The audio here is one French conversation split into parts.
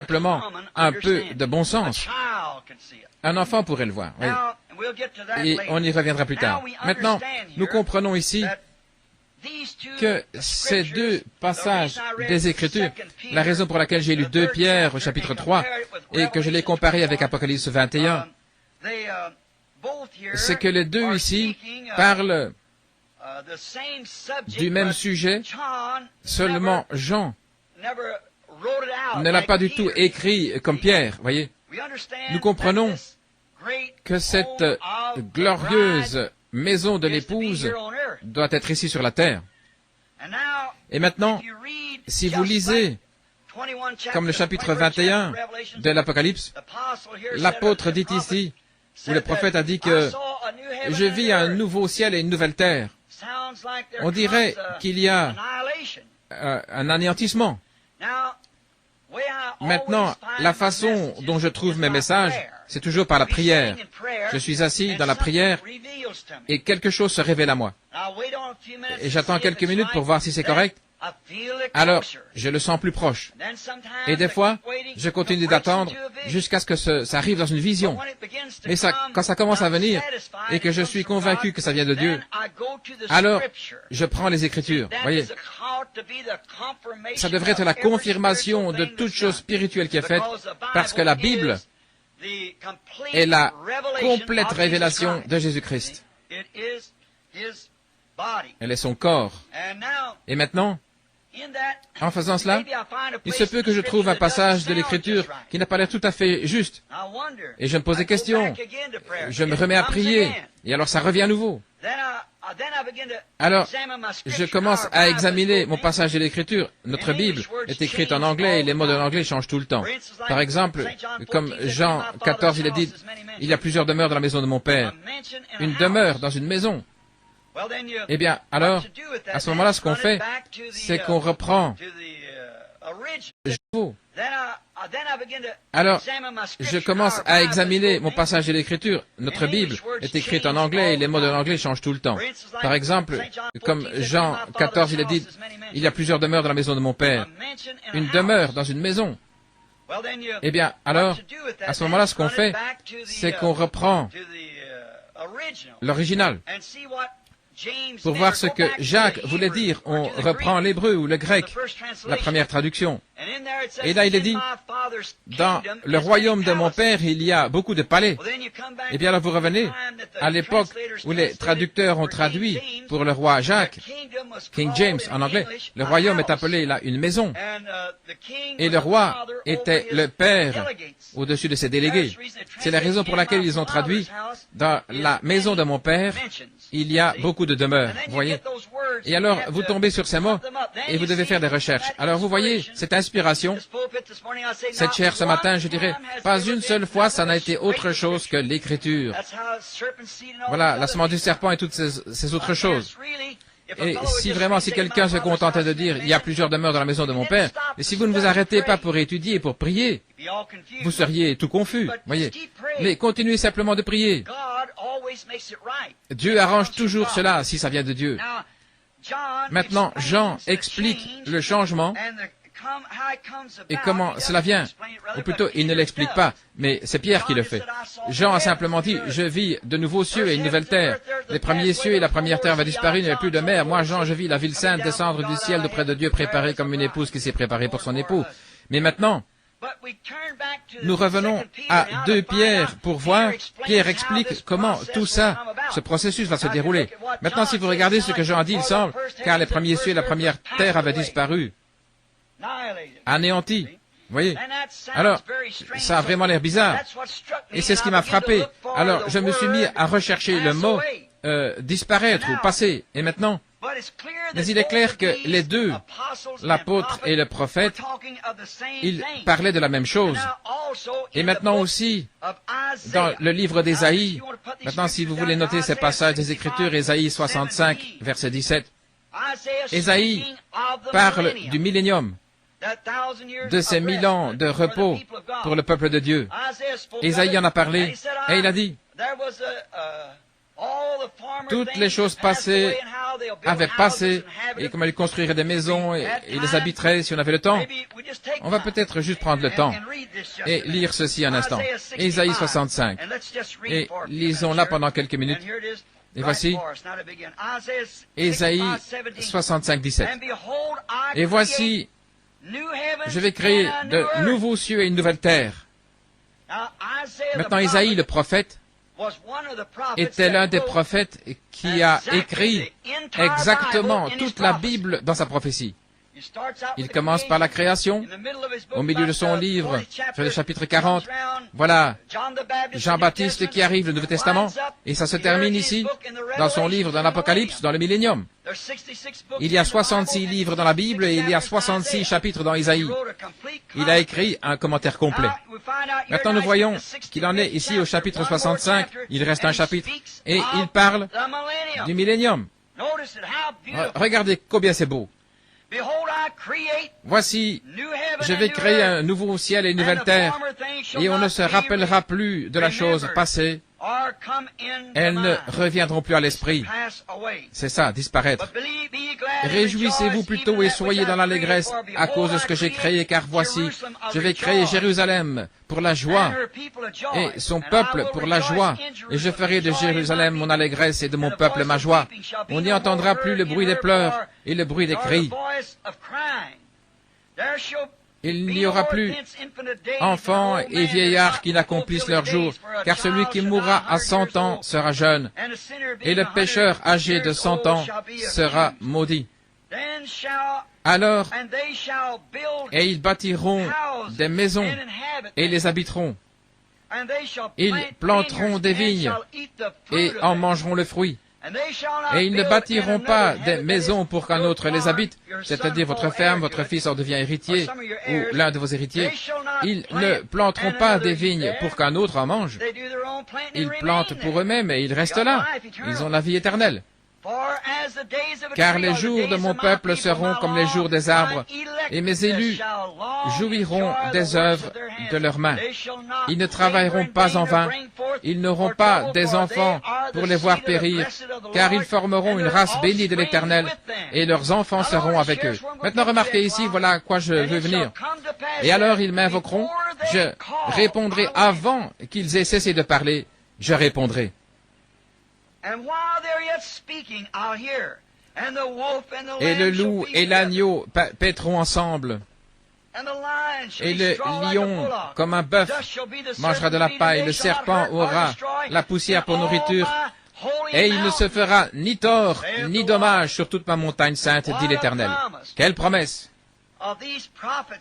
simplement un peu de bon sens, un enfant pourrait le voir. Oui. Et on y reviendra plus tard. Maintenant, nous comprenons ici que ces deux passages des Écritures, la raison pour laquelle j'ai lu 2 Pierre au chapitre 3 et que je l'ai comparé avec Apocalypse 21, c'est que les deux ici parlent du même sujet, seulement Jean ne l'a pas du tout écrit comme Pierre, voyez. Nous comprenons que cette glorieuse maison de l'épouse doit être ici sur la terre. Et maintenant, si vous lisez comme le chapitre 21 de l'Apocalypse, l'apôtre dit ici, où le prophète a dit que « Je vis un nouveau ciel et une nouvelle terre ». On dirait qu'il y a un anéantissement. Maintenant, la façon dont je trouve mes messages, c'est toujours par la prière. Je suis assis dans la prière et quelque chose se révèle à moi. Et j'attends quelques minutes pour voir si c'est correct. Alors, je le sens plus proche. Et des fois, je continue d'attendre jusqu'à ce que ça arrive dans une vision. Mais quand ça commence à venir et que je suis convaincu que ça vient de Dieu, alors je prends les Écritures. Voyez, ça devrait être la confirmation de toute chose spirituelle qui est faite, parce que la Bible est la complète révélation de Jésus-Christ. Elle est son corps. Et maintenant, en faisant cela, il se peut que je trouve un passage de l'Écriture qui n'a pas l'air tout à fait juste. Et je me pose des questions. Je me remets à prier. Et alors ça revient à nouveau. Alors, je commence à examiner mon passage de l'Écriture. Notre Bible est écrite en anglais et les mots de l'anglais changent tout le temps. Par exemple, comme Jean 14, il a dit, « Il y a plusieurs demeures dans la maison de mon Père. » Une demeure dans une maison. Eh bien, alors, à ce moment-là, ce qu'on fait, c'est qu'on reprend le nouveau. Alors, je commence à examiner mon passage de l'Écriture. Notre Bible est écrite en anglais et les mots de l'anglais changent tout le temps. Par exemple, comme Jean 14, il a dit, « Il y a plusieurs demeures dans la maison de mon Père. » Une demeure dans une maison. Eh bien, alors, à ce moment-là, ce qu'on fait, c'est qu'on reprend l'original. Pour voir ce que Jacques voulait dire, on reprend l'hébreu ou le grec, la première traduction. Et là, il est dit, dans le royaume de mon père, il y a beaucoup de palais. Et bien là, vous revenez à l'époque où les traducteurs ont traduit pour le roi Jacques, King James en anglais, le royaume est appelé là une maison. Et le roi était le père au-dessus de ses délégués. C'est la raison pour laquelle ils ont traduit, dans la maison de mon père, il y a beaucoup de demeures, vous voyez. Et alors, vous tombez sur ces mots et vous devez faire des recherches. Alors, vous voyez, cette inspiration, cette chair ce matin, je dirais, pas une seule fois, ça n'a été autre chose que l'Écriture. Voilà, la semence du serpent et toutes ces autres choses. Et si quelqu'un se contentait de dire, il y a plusieurs demeures dans la maison de mon Père, et si vous ne vous arrêtez pas pour étudier et pour prier, vous seriez tout confus, voyez. Mais continuez simplement de prier. Dieu arrange toujours cela si ça vient de Dieu. Maintenant, Jean explique le changement et comment cela vient. Ou plutôt, il ne l'explique pas, mais c'est Pierre qui le fait. Jean a simplement dit, je vis de nouveaux cieux et une nouvelle terre. Les premiers cieux et la première terre va disparaître, il n'y a plus de mer. Moi, Jean, je vis la ville sainte descendre du ciel d'auprès de Dieu, préparée comme une épouse qui s'est préparée pour son époux. Mais maintenant, nous revenons à 2 Pierre pour voir, Pierre explique comment tout ça, ce processus va se dérouler. Maintenant, si vous regardez ce que Jean a dit, il semble, car les premiers cieux et la première terre avaient disparu, anéantis. Vous voyez? Alors, ça a vraiment l'air bizarre. Et c'est ce qui m'a frappé. Alors, je me suis mis à rechercher le mot disparaître ou passer. Et maintenant, mais il est clair que les deux, l'apôtre et le prophète, ils parlaient de la même chose. Et maintenant aussi, dans le livre d'Ésaïe, maintenant si vous voulez noter ces passages des Écritures, Ésaïe 65, verset 17, Ésaïe parle du millénium, de ces 1000 ans de repos pour le peuple de Dieu. Ésaïe en a parlé, et il a dit, toutes les choses passées avait passé et comment ils construiraient des maisons et les habiteraient si on avait le temps. On va peut-être juste prendre le temps et lire ceci un instant. Ésaïe 65. Et lisons là pendant quelques minutes. Et voici Ésaïe 65, 17. Et voici, je vais créer de nouveaux cieux et une nouvelle terre. Maintenant, Ésaïe, le prophète, était l'un des prophètes qui a écrit exactement toute la Bible dans sa prophétie. Il commence par la création. Au milieu de son livre, sur le chapitre 40, voilà Jean-Baptiste qui arrive, le Nouveau Testament, et ça se termine ici, dans son livre dans l'Apocalypse, dans le Millénium. Il y a 66 livres dans la Bible et il y a 66 chapitres dans Isaïe. Il a écrit un commentaire complet. Maintenant, nous voyons qu'il en est ici au chapitre 65, il reste un chapitre, et il parle du Millénium. Regardez combien c'est beau. Voici, je vais créer un nouveau ciel et une nouvelle terre, et on ne se rappellera plus de la chose passée. Elles ne reviendront plus à l'esprit. C'est ça, disparaître. Réjouissez-vous plutôt et soyez dans l'allégresse à cause de ce que j'ai créé, car voici, je vais créer Jérusalem pour la joie et son peuple pour la joie. Et je ferai de Jérusalem mon allégresse et de mon peuple ma joie. On n'y entendra plus le bruit des pleurs et le bruit des cris. Il n'y aura plus enfants et vieillards qui n'accomplissent leur jour, car celui qui mourra à 100 ans sera jeune, et le pécheur âgé de 100 ans sera maudit. Alors, et ils bâtiront des maisons et les habiteront. Ils planteront des vignes et en mangeront le fruit. Et ils ne bâtiront pas des maisons pour qu'un autre les habite, c'est-à-dire votre ferme, votre fils en devient héritier, ou l'un de vos héritiers. Ils ne planteront pas des vignes pour qu'un autre en mange. Ils plantent pour eux-mêmes et ils restent là. Ils ont la vie éternelle. Car les jours de mon peuple seront comme les jours des arbres, et mes élus jouiront des œuvres de leurs mains. Ils ne travailleront pas en vain, ils n'auront pas des enfants pour les voir périr, car ils formeront une race bénie de l'Éternel, et leurs enfants seront avec eux. Maintenant remarquez ici, voilà à quoi je veux venir. Et alors ils m'invoqueront, je répondrai avant qu'ils aient cessé de parler, je répondrai. Et le loup et l'agneau paîtront ensemble. Et le lion, comme un bœuf, mangera de la paille. Le serpent aura la poussière pour nourriture. Et il ne se fera ni tort, ni dommage sur toute ma montagne sainte, dit l'Éternel. Quelle promesse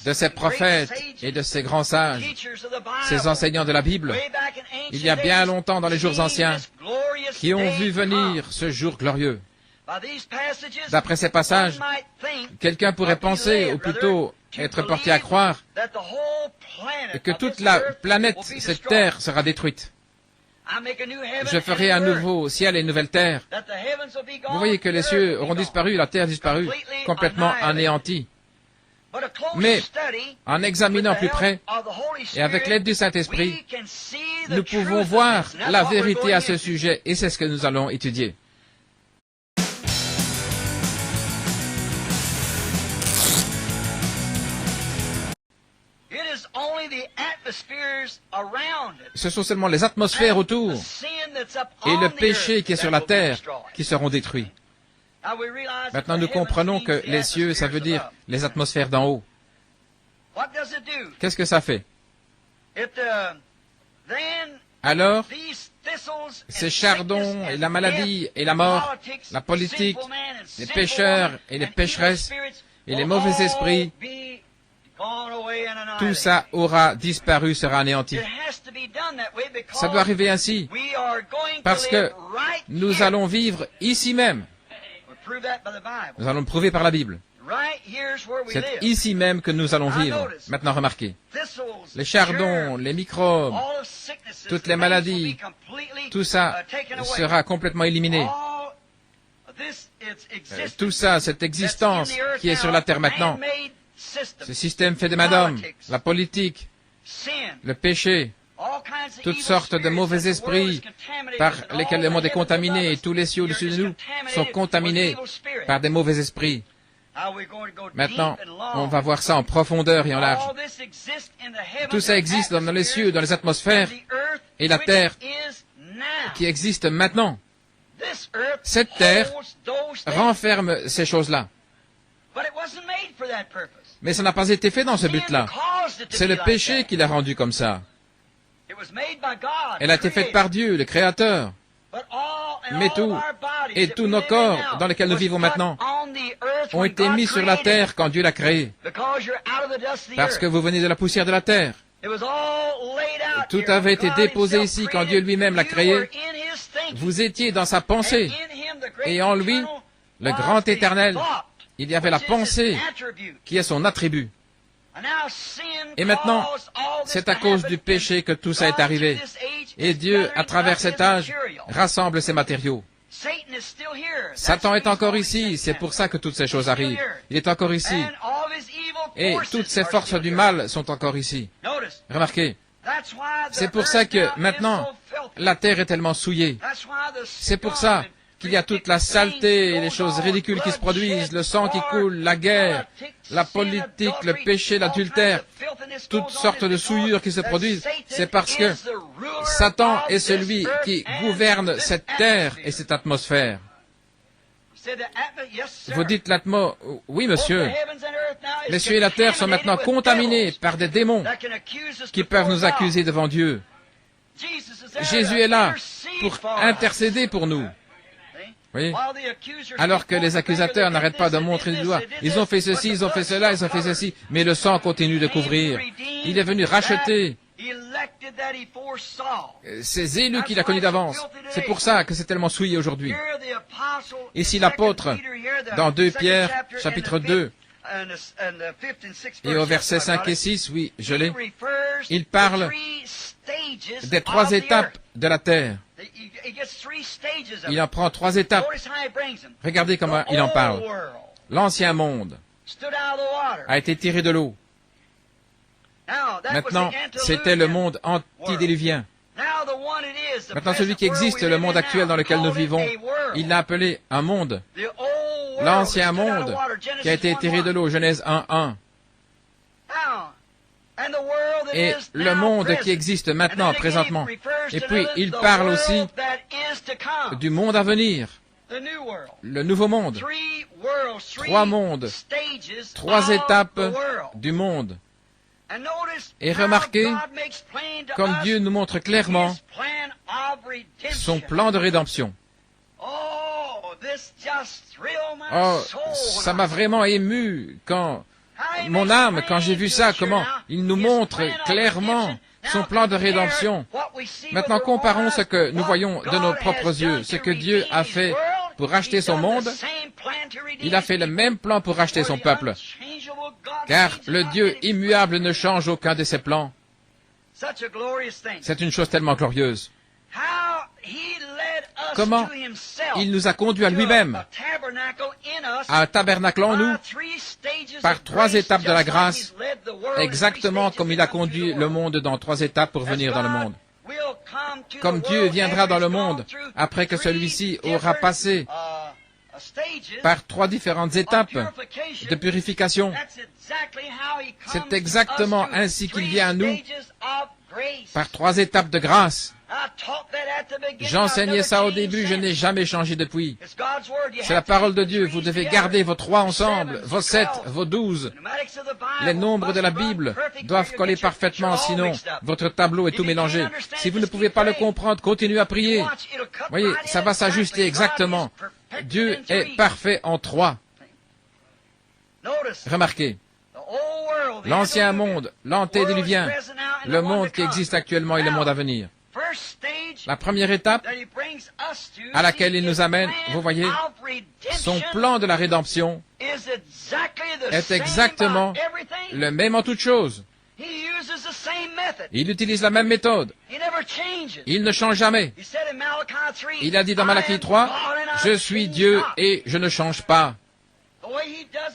de ces prophètes et de ces grands sages, ces enseignants de la Bible, il y a bien longtemps dans les jours anciens, qui ont vu venir ce jour glorieux. D'après ces passages, quelqu'un pourrait penser, ou plutôt être porté à croire, que toute la planète, cette terre, sera détruite. Je ferai un nouveau ciel et une nouvelle terre. Vous voyez que les cieux auront disparu, la terre disparu, complètement anéantie. Mais, en examinant plus près, et avec l'aide du Saint-Esprit, nous pouvons voir la vérité à ce sujet, et c'est ce que nous allons étudier. Ce sont seulement les atmosphères autour et le péché qui est sur la terre qui seront détruits. Maintenant, nous comprenons que les cieux, ça veut dire les atmosphères d'en haut. Qu'est-ce que ça fait? Alors, ces chardons et la maladie et la mort, la politique, les pécheurs et les pécheresses et les mauvais esprits, tout ça aura disparu, sera anéanti. Ça doit arriver ainsi, parce que nous allons vivre ici même. Nous allons le prouver par la Bible. C'est ici même que nous allons vivre. Maintenant, remarquez. Les chardons, les microbes, toutes les maladies, tout ça sera complètement éliminé. Tout ça, cette existence qui est sur la terre maintenant, ce système fait de main d'homme, la politique, le péché, toutes sortes de mauvais esprits par lesquels le monde est contaminé et tous les cieux au-dessus de nous sont contaminés par des mauvais esprits. Maintenant, on va voir ça en profondeur et en large. Tout ça existe dans les cieux, dans les atmosphères et la terre qui existe maintenant. Cette terre renferme ces choses-là. Mais ça n'a pas été fait dans ce but-là. C'est le péché qui l'a rendu comme ça. Elle a été faite par Dieu, le Créateur. Mais tout, et tous nos corps dans lesquels nous vivons maintenant, ont été mis sur la terre quand Dieu l'a créé. Parce que vous venez de la poussière de la terre. Tout avait été déposé ici quand Dieu lui-même l'a créé. Vous étiez dans sa pensée. Et en lui, le grand éternel, il y avait la pensée qui est son attribut. Et maintenant, c'est à cause du péché que tout ça est arrivé. Et Dieu, à travers cet âge, rassemble ces matériaux. Satan est encore ici, c'est pour ça que toutes ces choses arrivent. Il est encore ici. Et toutes ces forces du mal sont encore ici. Remarquez, c'est pour ça que maintenant, la terre est tellement souillée. C'est pour ça qu'il y a toute la saleté et les choses ridicules qui se produisent, le sang qui coule, la guerre, la politique, le péché, l'adultère, toutes sortes de souillures qui se produisent. C'est parce que Satan est celui qui gouverne cette terre et cette atmosphère. Vous dites l'atmosphère, oui monsieur, les cieux et la terre sont maintenant contaminés par des démons qui peuvent nous accuser devant Dieu. Jésus est là pour intercéder pour nous. Oui. Alors que les accusateurs n'arrêtent pas de montrer du doigt. Ils ont fait ceci, ils ont fait cela, ils ont fait ceci, mais le sang continue de couvrir. Il est venu racheter ces élus qu'il a connus d'avance. C'est pour ça que c'est tellement souillé aujourd'hui. Ici l'apôtre, dans 2 Pierre, chapitre 2, et au verset 5 et 6, oui, je l'ai, il parle des 3 étapes de la terre. Il en prend 3 étapes. Regardez comment il en parle. L'ancien monde a été tiré de l'eau. Maintenant, c'était le monde antédiluvien. Maintenant, celui qui existe, le monde actuel dans lequel nous vivons, il l'a appelé un monde. L'ancien monde qui a été tiré de l'eau, Genèse 1:1. Et le monde qui existe maintenant, présentement. Et puis, il parle aussi du monde à venir, le nouveau monde. 3 mondes, 3 étapes du monde. Et remarquez, comme Dieu nous montre clairement son plan de rédemption. Oh, ça m'a vraiment ému quand mon âme, quand j'ai vu ça, comment il nous montre clairement son plan de rédemption. Maintenant, comparons ce que nous voyons de nos propres yeux, ce que Dieu a fait pour racheter son monde. Il a fait le même plan pour racheter son peuple. Car le Dieu immuable ne change aucun de ses plans. C'est une chose tellement glorieuse. Comment il nous a conduits à lui-même, à un tabernacle en nous, par 3 étapes de la grâce, exactement comme il a conduit le monde dans 3 étapes pour venir dans le monde. Comme Dieu viendra dans le monde après que celui-ci aura passé par 3 différentes étapes de purification. C'est exactement ainsi qu'il vient à nous, par 3 étapes de grâce. J'enseignais ça au début, je n'ai jamais changé depuis. C'est la parole de Dieu, vous devez garder vos 3 ensemble, vos 7, vos 12. Les nombres de la Bible doivent coller parfaitement, sinon votre tableau est tout mélangé. Si vous ne pouvez pas le comprendre, continuez à prier. Voyez, ça va s'ajuster exactement. Dieu est parfait en 3. Remarquez, l'ancien monde, l'antédiluvien, le monde qui existe actuellement et le monde à venir. La première étape à laquelle il nous amène, vous voyez, son plan de la rédemption est exactement le même en toutes choses. Il utilise la même méthode. Il ne change jamais. Il a dit dans Malachie 3, « Je suis Dieu et je ne change pas. »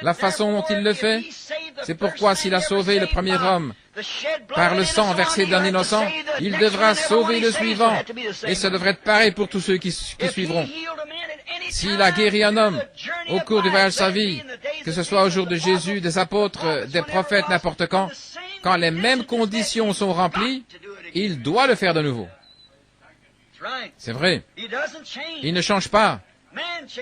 La façon dont il le fait, C'est pourquoi s'il a sauvé le premier homme par le sang versé d'un innocent, il devra sauver le suivant. Et ça devrait être pareil pour tous ceux qui suivront. S'il a guéri un homme au cours du voyage de sa vie, que ce soit au jour de Jésus, des apôtres, des prophètes, n'importe quand les mêmes conditions sont remplies, il doit le faire de nouveau. C'est vrai. Il ne change pas.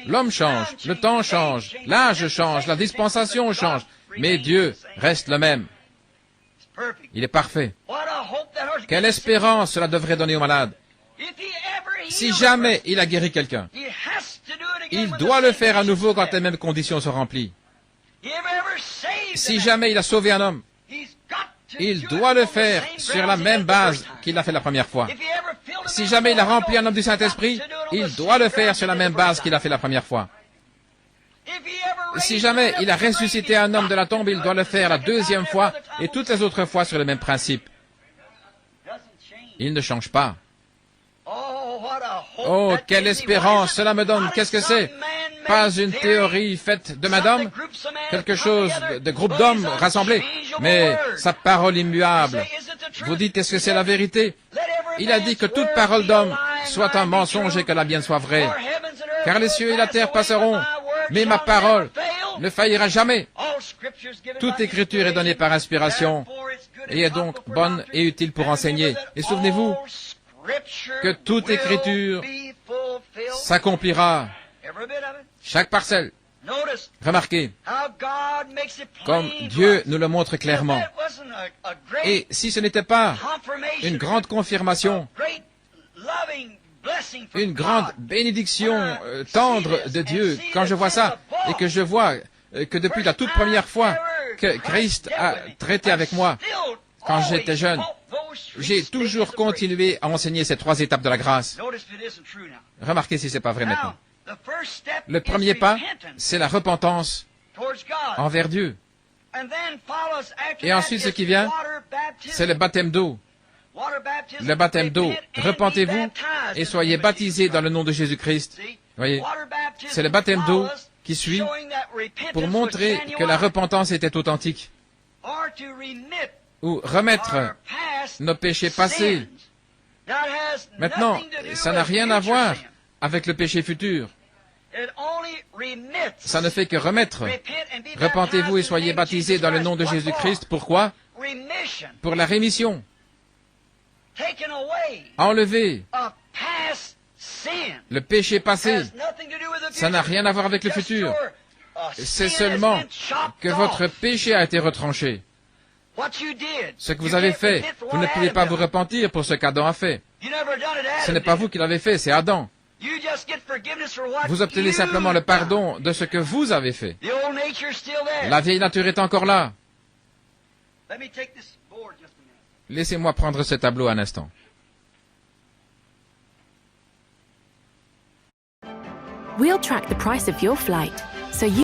L'homme change, le temps change, l'âge change, la dispensation change, mais Dieu reste le même. Il est parfait. Quelle espérance cela devrait donner aux malades. Si jamais il a guéri quelqu'un, il doit le faire à nouveau quand les mêmes conditions sont remplies. Si jamais il a sauvé un homme, il doit le faire sur la même base qu'il l'a fait la première fois. Si jamais il a rempli un homme du Saint-Esprit, il doit le faire sur la même base qu'il a fait la première fois. Si jamais il a ressuscité un homme de la tombe, il doit le faire la deuxième fois et toutes les autres fois sur le même principe. Il ne change pas. Oh, quelle espérance cela me donne. Qu'est-ce que c'est? Pas une théorie faite de main d'homme, quelque chose de groupe d'hommes rassemblés, mais sa parole immuable. Vous dites, est-ce que c'est la vérité? Il a dit que toute parole d'homme soit un mensonge et que la mienne soit vraie. Car les cieux et la terre passeront, mais ma parole ne faillira jamais. Toute écriture est donnée par inspiration et est donc bonne et utile pour enseigner. Et souvenez-vous que toute écriture s'accomplira. Chaque parcelle. Remarquez comme Dieu nous le montre clairement. Et si ce n'était pas une grande confirmation, une grande bénédiction tendre de Dieu, quand je vois ça, et que je vois que depuis la toute première fois que Christ a traité avec moi, quand j'étais jeune, j'ai toujours continué à enseigner ces 3 étapes de la grâce. Remarquez si ce n'est pas vrai maintenant. Le premier pas, c'est la repentance envers Dieu. Et ensuite, ce qui vient, c'est le baptême d'eau. Le baptême d'eau. Repentez-vous et soyez baptisés dans le nom de Jésus-Christ. Voyez, c'est le baptême d'eau qui suit pour montrer que la repentance était authentique. Ou remettre nos péchés passés. Maintenant, ça n'a rien à voir avec le péché futur. Ça ne fait que remettre. Repentez-vous et soyez baptisés dans le nom de Jésus-Christ. Pourquoi? Pour la rémission. Enlever le péché passé. Ça n'a rien à voir avec le futur. C'est seulement que votre péché a été retranché. Ce que vous avez fait, vous ne pouvez pas vous repentir pour ce qu'Adam a fait. Ce n'est pas vous qui l'avez fait, c'est Adam. Vous obtenez simplement le pardon de ce que vous avez fait. La vieille nature est encore là. Laissez-moi prendre ce tableau un instant. We'll track the price of your flight, so you